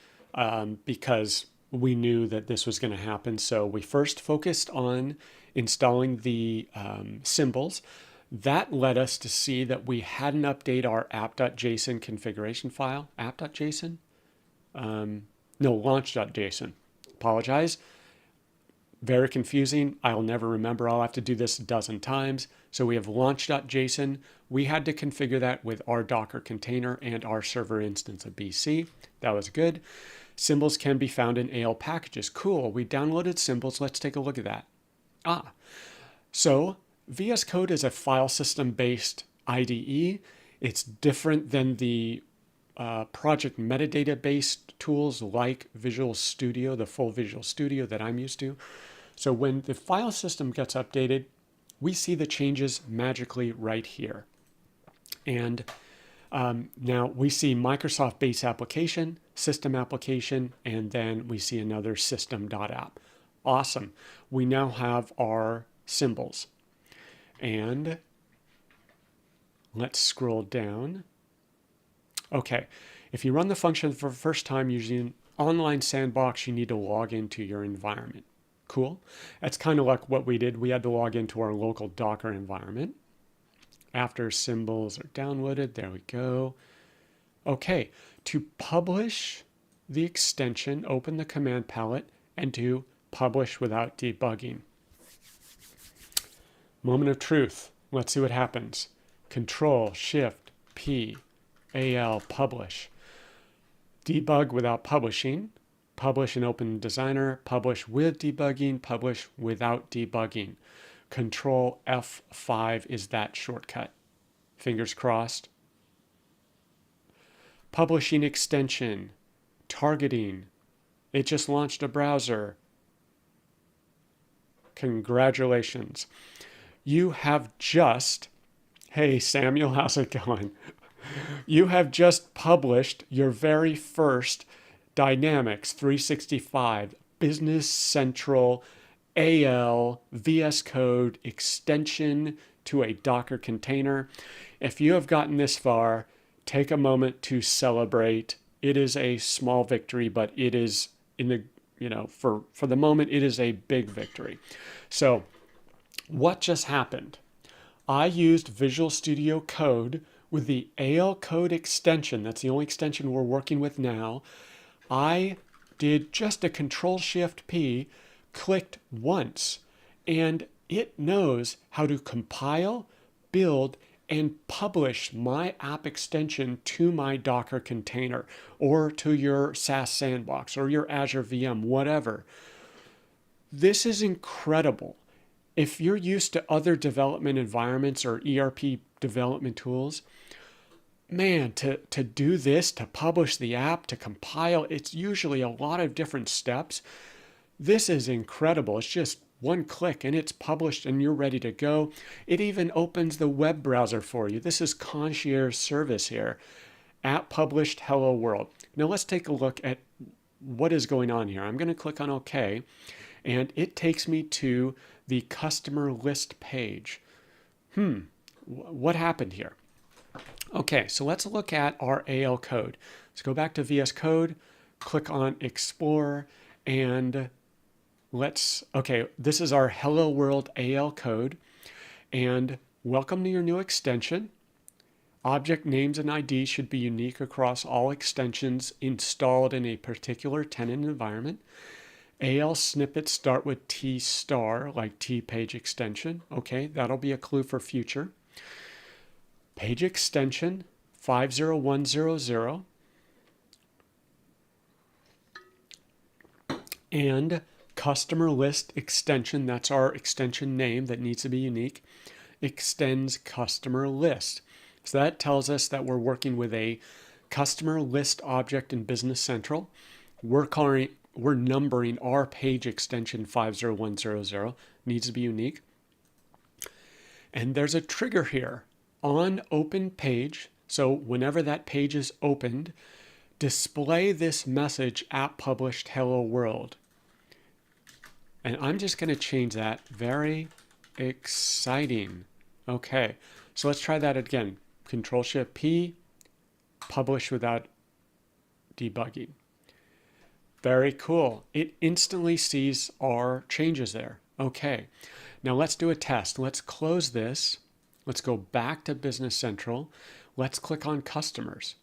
because we knew that this was going to happen. So we first focused on installing the symbols. That led us to see that we hadn't updated our app.json configuration file. App.json? No, launch.json. Apologize. Very confusing. I'll never remember. I'll have to do this a dozen times. So we have launch.json. We had to configure that with our Docker container and our server instance of BC. That was good. Symbols can be found in AL packages. Cool. We downloaded symbols. Let's take a look at that. So VS Code is a file system-based IDE. It's different than the project metadata-based tools like Visual Studio, the full Visual Studio that I'm used to. So when the file system gets updated, we see the changes magically right here. And now we see Microsoft Base Application, System Application, and then we see another system.app. Awesome. We now have our symbols. And let's scroll down. Okay, if you run the function for the first time using an online sandbox, you need to log into your environment. Cool. That's kind of like what we did. We had to log into our local Docker environment. After symbols are downloaded, there we go. Okay, to publish the extension, open the command palette and do publish without debugging. Moment of truth. Let's see what happens. CTRL+SHIFT+P, AL, publish. Debug without publishing. Publish and open Designer. Publish with debugging. Publish without debugging. Control F5 is that shortcut. Fingers crossed. Publishing extension. Targeting. It just launched a browser. Congratulations. You have just, hey Samuel, how's it going? You have just published your very first Dynamics 365 Business Central AL VS Code extension to a Docker container. If you have gotten this far, take a moment to celebrate. It is a small victory, but it is in the, for the moment, it is a big victory. So what just happened? I used Visual Studio Code with the AL Code extension. That's the only extension we're working with now. I did just a Control-Shift-P, clicked once, and it knows how to compile, build, and publish my app extension to my Docker container or to your SaaS sandbox or your Azure VM, whatever. This is incredible. If you're used to other development environments or ERP development tools, man, to do this, to publish the app, to compile, it's usually a lot of different steps. This is incredible. It's just one click and it's published and you're ready to go. It even opens the web browser for you. This is concierge service here. App published, hello world. Now let's take a look at what is going on here. I'm going to click on OK, and it takes me to the customer list page. What happened here? Okay, so let's look at our AL code. Let's go back to VS Code, click on Explorer, and this is our Hello World AL code, and welcome to your new extension. Object names and IDs should be unique across all extensions installed in a particular tenant environment. AL snippets start with T star, like T page extension. Okay, that'll be a clue for future. Page extension 50100 and customer list extension, that's our extension name that needs to be unique, extends customer list. So that tells us that we're working with a customer list object in Business Central. We're numbering our page extension 50100, needs to be unique. And there's a trigger here on open page. So whenever that page is opened, display this message app published hello world. And I'm just going to change that. Very exciting. Okay, so let's try that again. CTRL+SHIFT+P, publish without debugging. Very cool. It instantly sees our changes there. Okay, now let's do a test. Let's close this. Let's go back to Business Central. Let's click on customers.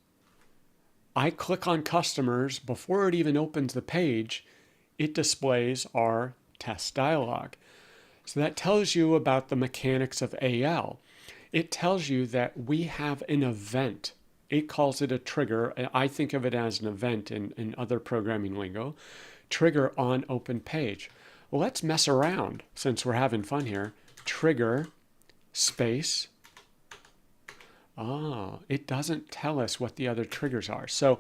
I click on customers before it even opens the page. It displays our test dialog. So that tells you about the mechanics of AL. It tells you that we have an event. It calls it a trigger. I think of it as an event in other programming lingo. Trigger on open page. Well, let's mess around since we're having fun here. Trigger space. It doesn't tell us what the other triggers are. So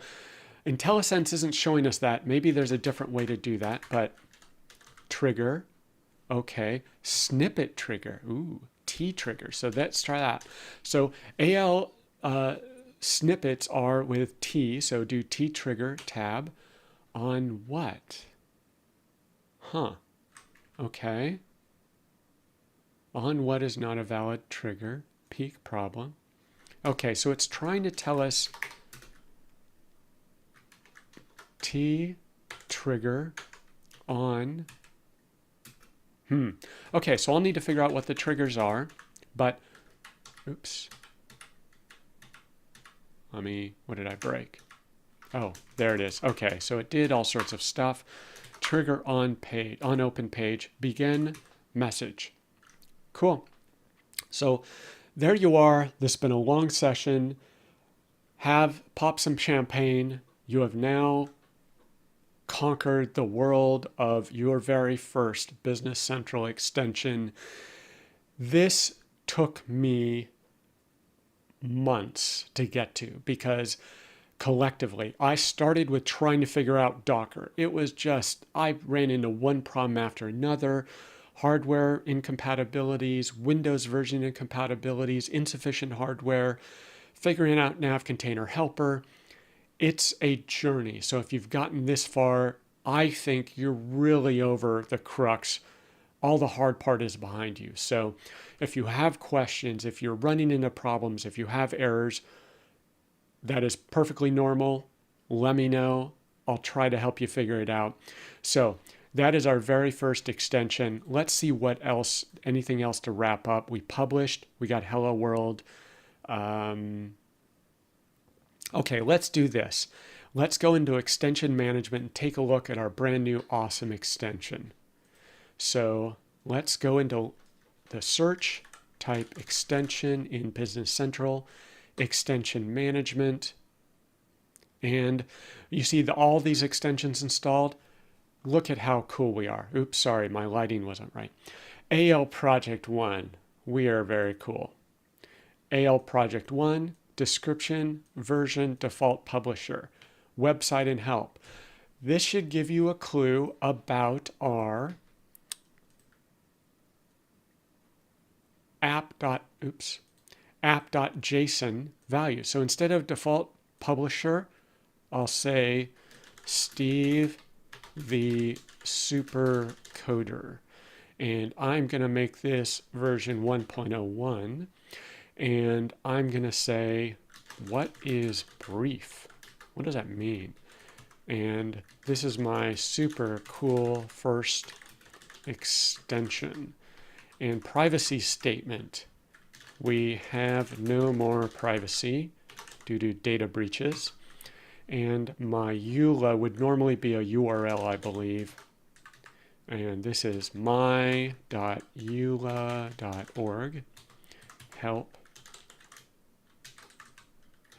IntelliSense isn't showing us that. Maybe there's a different way to do that, but trigger, okay. Snippet trigger, ooh, T trigger. So let's try that. So AL snippets are with T, so do T trigger tab on what? Okay. On what is not a valid trigger, peak problem. Okay, so it's trying to tell us T trigger on. Okay, so I'll need to figure out what the triggers are, but, oops. What did I break? Oh, there it is. Okay, so it did all sorts of stuff. Trigger on page, on open page, begin message. Cool. So there you are. This has been a long session. Pop some champagne. You have now conquered the world of your very first Business Central extension. This took me months to get to because collectively I started with trying to figure out Docker. It was just, I ran into one problem after another. Hardware incompatibilities, Windows version incompatibilities, insufficient hardware, figuring out nav container helper. It's a journey. So if you've gotten this far, I think you're really over the crux. All the hard part is behind you. So if you have questions, if you're running into problems, if you have errors, that is perfectly normal. Let me know. I'll try to help you figure it out. So that is our very first extension. Let's see what else, anything else to wrap up. We published, we got Hello World. Okay, let's do this. Let's go into extension management and take a look at our brand new awesome extension. So let's go into the search, type extension in Business Central, extension management, and you see all these extensions installed. Look at how cool we are. Oops, sorry, my lighting wasn't right. AL Project 1, we are very cool. AL Project 1, description, version, default publisher, website and help. This should give you a clue about our app.json value. So instead of default publisher, I'll say Steve the super coder, and I'm going to make this version 1.01, and I'm going to say, what is brief? What does that mean? And this is my super cool first extension. And privacy statement. we have no more privacy due to data breaches. And my EULA would normally be a URL, I believe. And this is my.eula.org.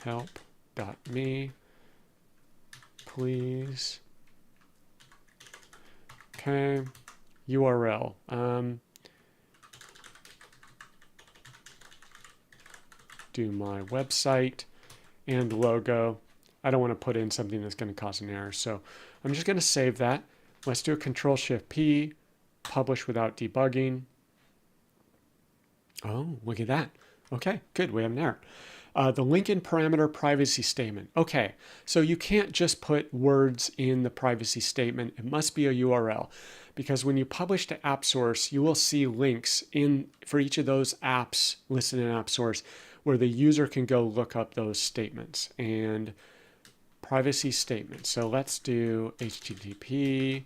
help.me, please. Okay, URL. Do my website and logo. I don't want to put in something that's going to cause an error, so I'm just going to save that. Let's do a CTRL+SHIFT+P, publish without debugging. Oh, look at that. Okay, good, we have an error. The Lincoln parameter privacy statement. Okay, so you can't just put words in the privacy statement. It must be a URL, because when you publish to app source, you will see links for each of those apps listed in app source where the user can go look up those statements. And privacy statement. So let's do HTTP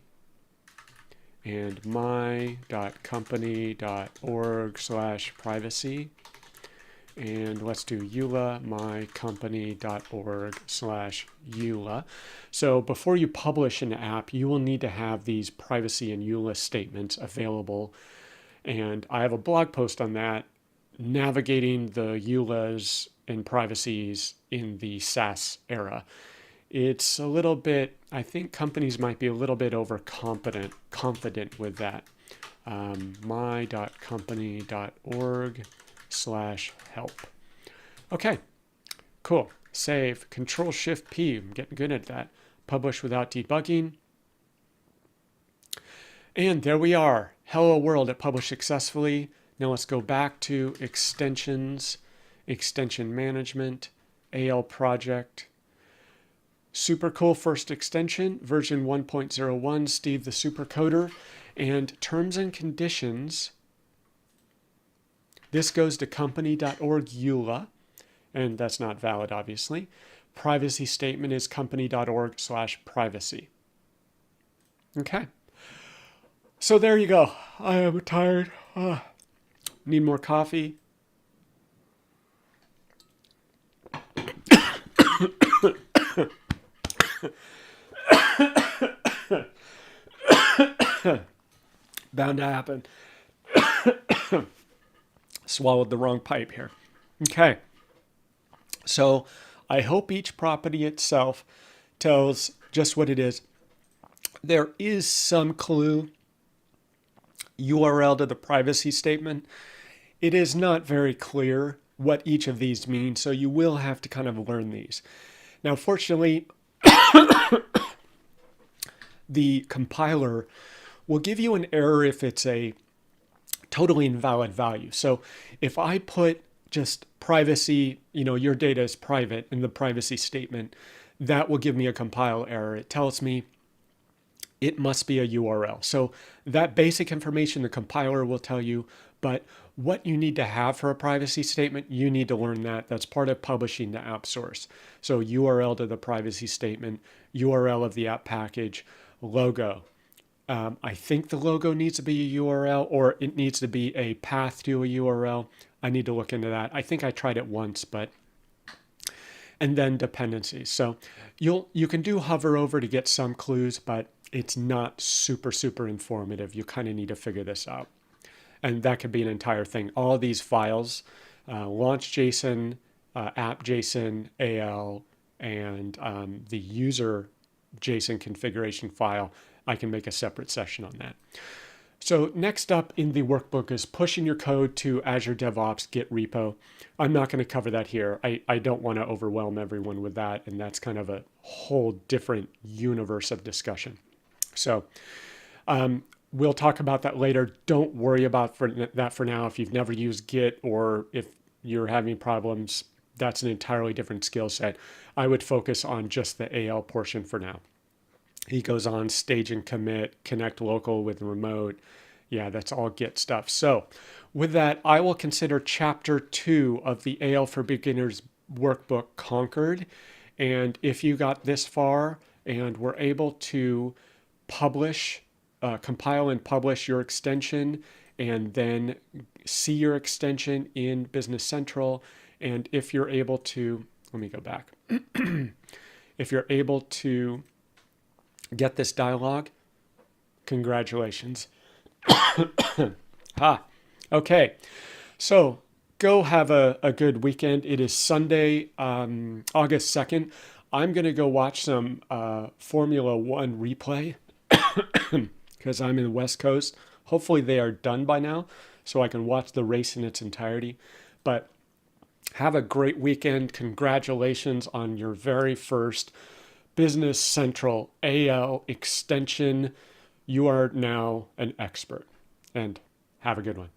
and my.company.org/privacy. And let's do EULA, mycompany.org/EULA. So before you publish an app, you will need to have these privacy and EULA statements available. And I have a blog post on that, navigating the EULAs and privacies in the SaaS era. It's a little bit, I think companies might be a little bit confident with that. my.company.org/help. Okay, cool. Save, CTRL+SHIFT+P. I'm getting good at that. Publish without debugging. And there we are. Hello world, it published successfully. Now let's go back to extensions, extension management, AL project. Super cool first extension, version 1.01, Steve the Supercoder, and terms and conditions. This goes to company.org EULA, and that's not valid, obviously. Privacy statement is company.org/privacy. Okay. So there you go. I am tired. Need more coffee. Bound to happen. Swallowed the wrong pipe here. Okay. So I hope each property itself tells just what it is. There is some clue, URL to the privacy statement. It is not very clear what each of these mean, so you will have to kind of learn these. Now, fortunately, the compiler will give you an error if it's a totally invalid value. So if I put just privacy, your data is private in the privacy statement, that will give me a compile error. It tells me it must be a URL. So that basic information the compiler will tell you, but what you need to have for a privacy statement, you need to learn that. That's part of publishing the app source. So URL to the privacy statement, URL of the app package, logo. I think the logo needs to be a URL, or it needs to be a path to a URL. I need to look into that. I think I tried it once, and then dependencies. So you can do hover over to get some clues, but it's not super informative. You kind of need to figure this out. And that could be an entire thing. All of these files, launch.json, app.json, AL, and the user JSON configuration file, I can make a separate session on that. So next up in the workbook is pushing your code to Azure DevOps Git repo. I'm not going to cover that here. I don't want to overwhelm everyone with that, and that's kind of a whole different universe of discussion. So we'll talk about that later. Don't worry about that for now. If you've never used Git, or if you're having problems, that's an entirely different skill set. I would focus on just the AL portion for now. He goes on stage and commit, connect local with remote. Yeah, that's all Git stuff. So with that, I will consider chapter 2 of the AL for Beginners workbook conquered. And if you got this far and were able to publish, compile and publish your extension and then see your extension in Business Central. And if you're able to, let me go back. If you're able to get this dialog, congratulations. Okay. So go have a good weekend. It is Sunday, August 2nd. I'm going to go watch some Formula One replay because I'm in the West Coast. Hopefully they are done by now so I can watch the race in its entirety. But have a great weekend. Congratulations on your very first Business Central AL extension. You are now an expert. And have a good one.